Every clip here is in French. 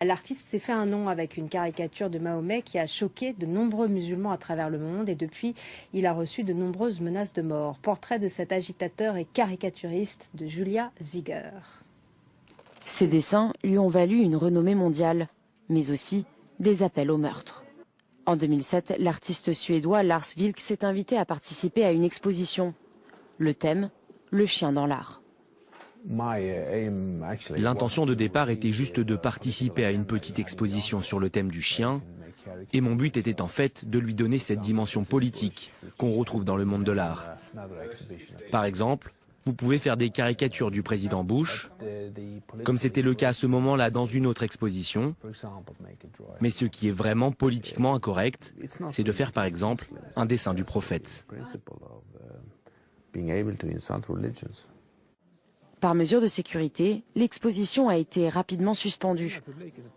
L'artiste s'est fait un nom avec une caricature de Mahomet qui a choqué de nombreux musulmans à travers le monde et depuis, il a reçu de nombreuses menaces de mort. Portrait de cet agitateur et caricaturiste de Julia Ziger. Ses dessins lui ont valu une renommée mondiale, mais aussi des appels au meurtre. En 2007, l'artiste suédois Lars Vilks s'est invité à participer à une exposition. Le thème, le chien dans l'art. L'intention de départ était juste de participer à une petite exposition sur le thème du chien, et mon but était en fait de lui donner cette dimension politique qu'on retrouve dans le monde de l'art. Par exemple, vous pouvez faire des caricatures du président Bush, comme c'était le cas à ce moment-là dans une autre exposition, mais ce qui est vraiment politiquement incorrect, c'est de faire par exemple un dessin du prophète. Par mesure de sécurité, l'exposition a été rapidement suspendue.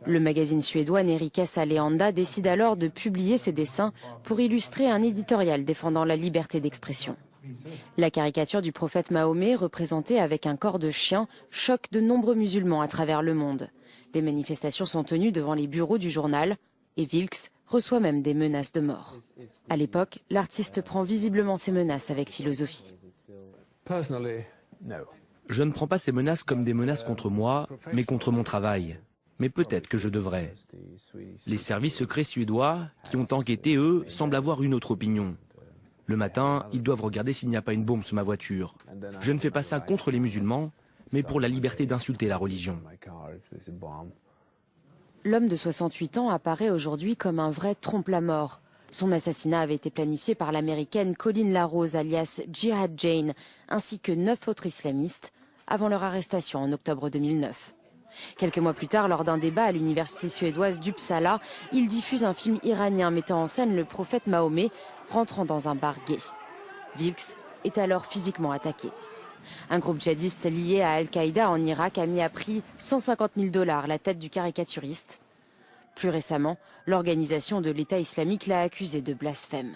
Le magazine suédois Nerikes Allehanda décide alors de publier ses dessins pour illustrer un éditorial défendant la liberté d'expression. La caricature du prophète Mahomet, représentée avec un corps de chien, choque de nombreux musulmans à travers le monde. Des manifestations sont tenues devant les bureaux du journal et Vilks reçoit même des menaces de mort. À l'époque, l'artiste prend visiblement ces menaces avec philosophie. Je ne prends pas ces menaces comme des menaces contre moi, mais contre mon travail. Mais peut-être que je devrais. Les services secrets suédois, qui ont enquêté, eux, semblent avoir une autre opinion. Le matin, ils doivent regarder s'il n'y a pas une bombe sous ma voiture. Je ne fais pas ça contre les musulmans, mais pour la liberté d'insulter la religion. L'homme de 68 ans apparaît aujourd'hui comme un vrai trompe-la-mort. Son assassinat avait été planifié par l'américaine Colleen LaRose alias Jihad Jane, ainsi que 9 autres islamistes, avant leur arrestation en octobre 2009. Quelques mois plus tard, lors d'un débat à l'université suédoise d'Uppsala, il diffuse un film iranien mettant en scène le prophète Mahomet rentrant dans un bar gay. Vilks est alors physiquement attaqué. Un groupe djihadiste lié à Al-Qaïda en Irak a mis à prix 150 000 $ la tête du caricaturiste. Plus récemment, l'organisation de l'État islamique l'a accusé de blasphème.